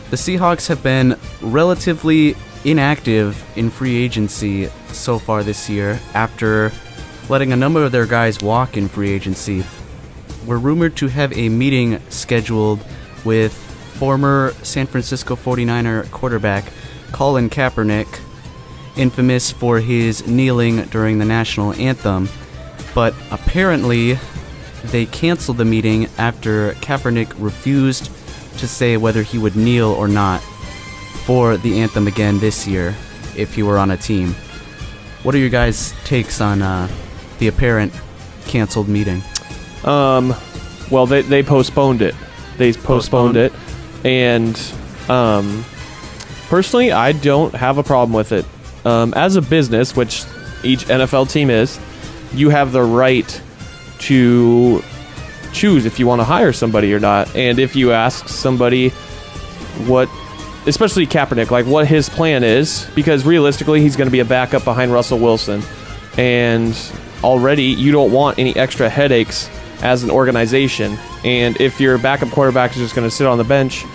the Seahawks have been relatively inactive in free agency so far this year after letting a number of their guys walk in free agency. We're rumored to have a meeting scheduled with former San Francisco 49er quarterback Colin Kaepernick, infamous for his kneeling during the national anthem, but apparently they canceled the meeting after Kaepernick refused to say whether he would kneel or not for the anthem again this year if he were on a team. What are your guys' takes on the apparent canceled meeting? Well, they postponed it. They postponed it, and personally, I don't have a problem with it. As a business, which each NFL team is, you have the right to choose if you want to hire somebody or not. And if you ask somebody what, especially Kaepernick, like what his plan is, because realistically he's going to be a backup behind Russell Wilson, and already you don't want any extra headaches as an organization. And if your backup quarterback is just going to sit on the bench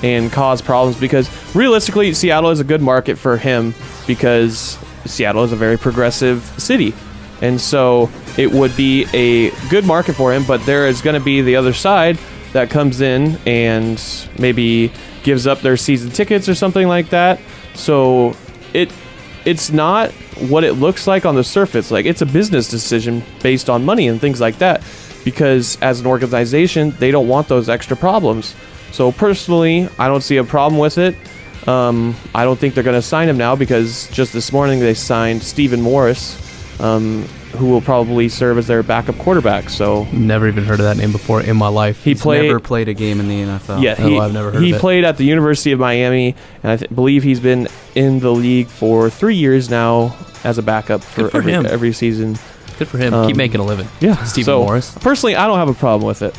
and cause problems, because realistically Seattle is a good market for him because Seattle is a very progressive city, and so it would be a good market for him. But there is going to be the other side that comes in and maybe gives up their season tickets or something like that. So it's not what it looks like on the surface. Like, it's a business decision based on money and things like that, because as an organization they don't want those extra problems. So personally, I don't see a problem with it. I don't think they're going to sign him now, because just this morning they signed Stephen Morris, who will probably serve as their backup quarterback. So never even heard of that name before in my life. He's never played a game in the NFL. Yeah, I've never heard of it. He played at the University of Miami, and I believe he's been in the league for 3 years now as a backup for every season. Good for him. Keep making a living. Yeah, Stephen Morris. Personally, I don't have a problem with it.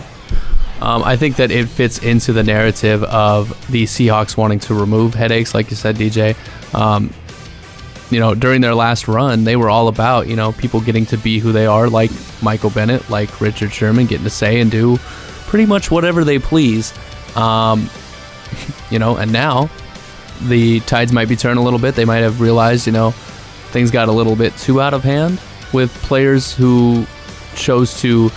I think that it fits into the narrative of the Seahawks wanting to remove headaches, like you said, DJ. During their last run, they were all about, people getting to be who they are, like Michael Bennett, like Richard Sherman, getting to say and do pretty much whatever they please. And now the tides might be turning a little bit. They might have realized, things got a little bit too out of hand with players who chose to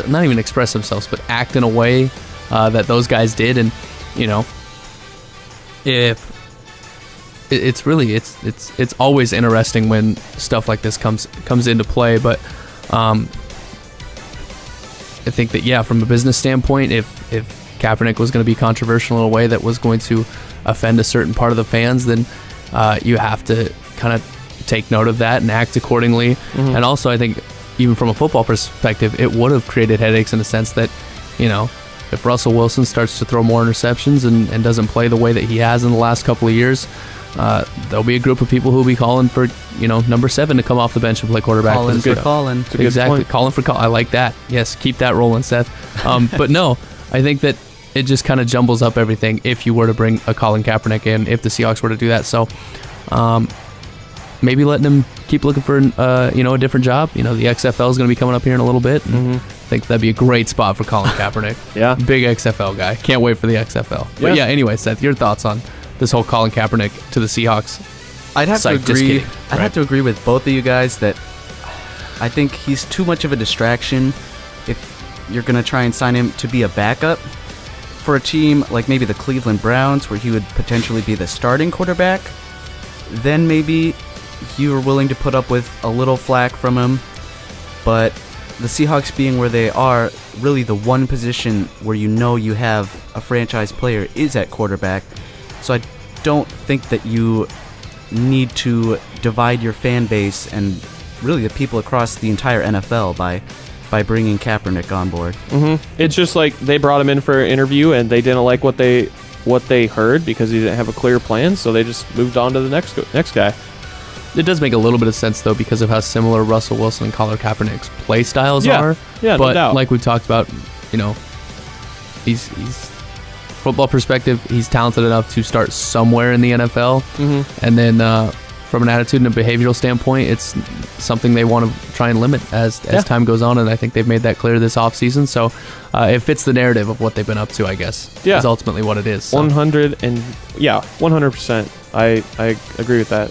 not even express themselves, but act in a way that those guys did. And if it's always interesting when stuff like this comes into play. But I think that, from a business standpoint, if Kaepernick was going to be controversial in a way that was going to offend a certain part of the fans, then you have to kind of take note of that and act accordingly. Mm-hmm. And also, I think, even from a football perspective, it would have created headaches in the sense that, if Russell Wilson starts to throw more interceptions and doesn't play the way that he has in the last couple of years, there'll be a group of people who will be calling for, number 7 to come off the bench and play quarterback. Colin. Exactly. Calling for Colin. I like that. Yes, keep that rolling, Seth. But no, I think that it just kind of jumbles up everything if you were to bring a Colin Kaepernick in, if the Seahawks were to do that. So maybe letting him keep looking for a different job. The XFL is going to be coming up here in a little bit. And I think that'd be a great spot for Colin Kaepernick. Yeah. Big XFL guy. Can't wait for the XFL. Yeah. But anyway, Seth, your thoughts on this whole Colin Kaepernick to the Seahawks? I'd have to agree. I'd have to agree with both of you guys that I think he's too much of a distraction if you're going to try and sign him to be a backup for a team like maybe the Cleveland Browns, where he would potentially be the starting quarterback. Then maybe you are willing to put up with a little flack from him. But the Seahawks being where they are, really the one position where you have a franchise player is at quarterback. So I don't think that you need to divide your fan base and really the people across the entire NFL by bringing Kaepernick on board. Mm-hmm. It's just like they brought him in for an interview and they didn't like what they heard because he didn't have a clear plan, so they just moved on to the next guy. It does make a little bit of sense, though, because of how similar Russell Wilson and Colin Kaepernick's play styles are. Yeah, but no doubt. Like we talked about, he's football perspective, he's talented enough to start somewhere in the NFL, and then from an attitude and a behavioral standpoint, it's something they want to try and limit as time goes on, and I think they've made that clear this offseason. So it fits the narrative of what they've been up to, I guess. Yeah. Is ultimately what it is. So. 100%. I agree with that.